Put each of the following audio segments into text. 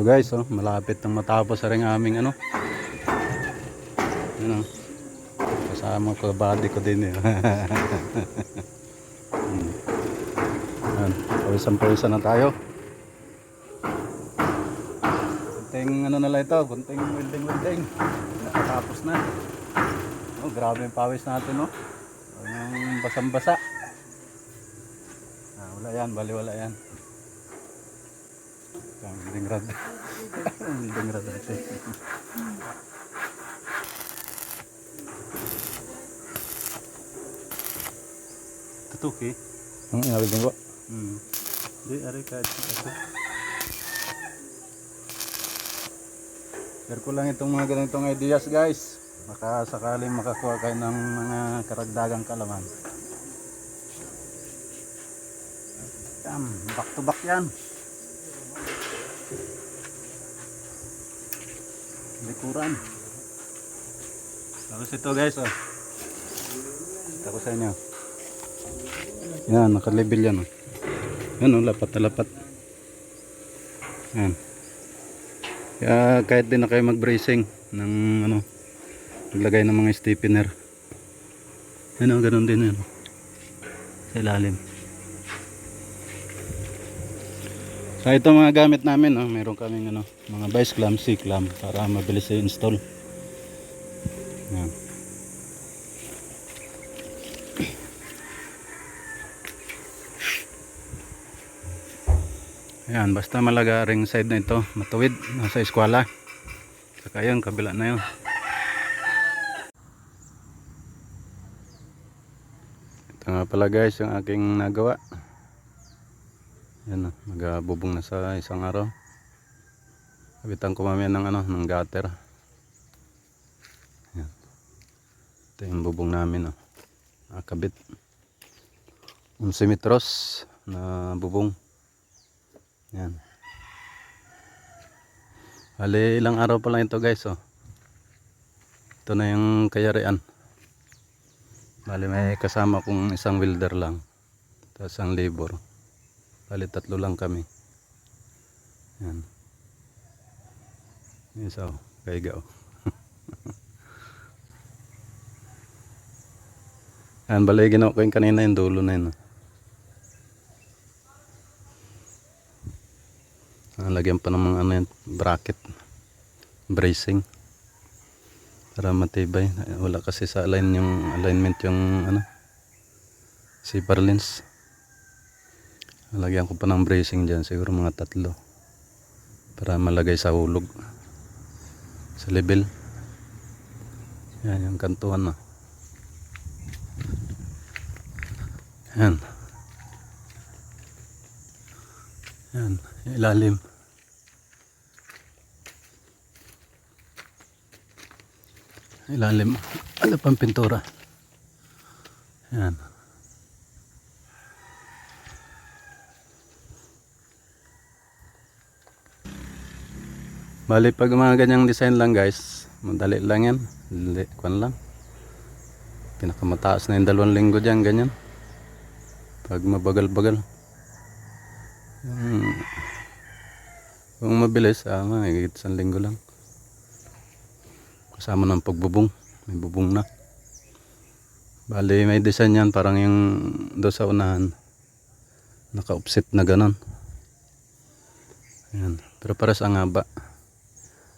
So guys, oh, malapit nang matapos rin aming ano. Ano, kasama ko body ko din eh. Yan, pawisan-pawisan na tayo. Kunting ano na lang ito, kunting welding. Nakatapos na. Oh, grabe yung pawis natin, no? Yung basang-basa. Wala yan, baliwala yan. Welding rod. Welding rod natin. Tutuki. Welding ko. Di, ari kahit ito. Share ko lang itong mga ganitong ideas, guys. Baka sakaling makakuha kayo ng mga karagdagang kalaman. Yan, back to back yan. Likuran. Tapos ito guys, oh. Ito ko sa inyo. Yan, naka-level yan, oh. Yan, oh, lapat na lapat. Yan. Kaya kahit din na kayo mag-bracing ng ano, maglagay ng mga stiffener. Yan, oh, ganun din yan. Sa ilalim. So ito mga gamit namin, oh, meron kaming ano, mga vice clamp, C-clamp para mabilis i-install. Yan. Ayan, basta malagaring side na ito, matuwid, nasa eskwela. Saka yun, kabila na yun. Ito nga pala guys, yung aking nagawa. Yan, magbubong na sa isang araw. Kabitan ko mamaya ng ano, ng gutter. Yan. Ito yung bubong namin, oh. Nakakabit 11 metros na bubong. Yan. Bali, ilang araw pa lang ito guys, oh. Ito na yung kayarian. Bali, may kasama kong isang welder lang. Tapos isang labor. Bali, 3 lang kami. Yan. Isa, oh. Kaiga, oh. Yan, bali, ginawa ko yung kanina yung dulo na yun, oh. Lagyan pa ng mga ano yan, bracket, bracing para matibay. Wala kasi sa alignment yung ano, zipper lens. Lagyan ko pa ng bracing dyan, siguro mga 3 para malagay sa hulog, sa level. Yan yung kantuan na. Yan. Yan, ilalim. Ilalim. Ano pang pintura? Yan. Bali, pag mga ganyang design lang guys, madali lang yan. Kuan lang. Pinakamataas na yung 2 linggo dyan, ganyan. Pag mabagal-bagal. Kung mabilis, higit 1 linggo lang. Kasama ng pagbubong, may bubong na. Bali, may design yan parang yung doon sa unahan, naka-offset na ganon. Ayan. Pero pares ang haba.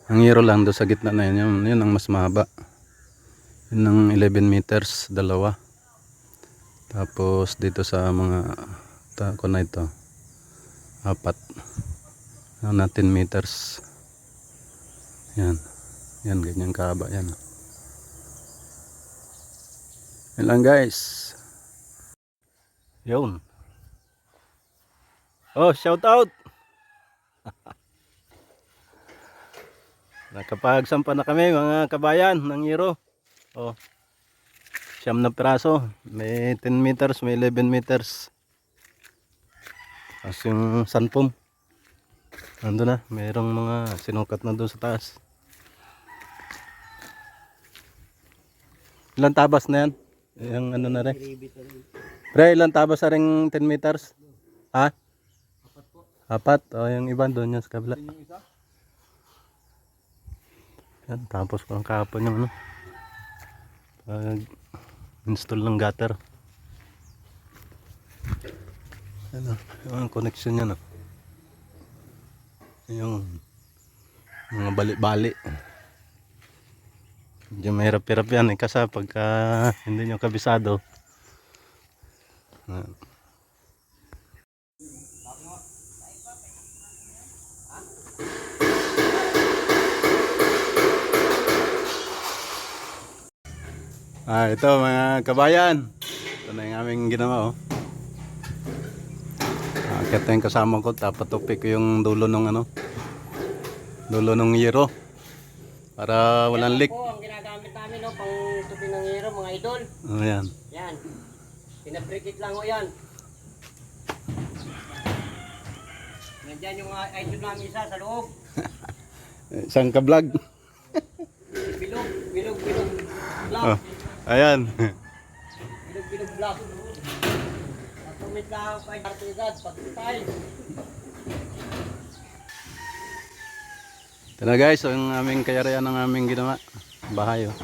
Ang hero lang doon sa gitna na yun, yun ang mas mahaba. Yun ang 11 meters, 2. Tapos dito sa mga ko na ito, 4 na 10 meters. Yan. Yan, ganyan kahaba yan. Yan lang guys. Yun. Oh, shout out. Nakapagsampa na kami mga kabayan ng Hero. Oh. 9 na piraso. May 10 meters, may 11 meters. Tapos yung sunpom. Nandun na, mayroong mga sinukat na doon sa taas. Ilang tabas na yan? Yung ano na rin? Pre, ilang tabas na rin 10 meters? Ha? 4 po. 4? O, yung iba doon yan sa kabila. Yan, tapos ko lang kahapon yung ano, pag install ng gutter. Ano, yung connection niya, no? Yung mga bali-bali. Medyo mahirap-hirap yan eh, kasi pagka hindi nyo kabisado. Ito mga kabayan. Ito na yung aming ginawa, oh. Akit na yung kasama ko, tapatupi ko yung dulo ng ano, dulo ng yero para walang leak. Yan po ang ginagamit namin, no, pang tupi ng hero, mga idol. Oh, yan. Yan. Pinabrikit lang ho yan. Nandyan yung idol namin isa sa loob. Isang ka-vlog. Bilog, bilog, bilog. Block. Oh, ayan. Bilog, bilog, block. Natumit lang ako kay Artigad, pagkutay. Ito na guys, ang aming kayarian ng aming ginawa. Bahay, oh.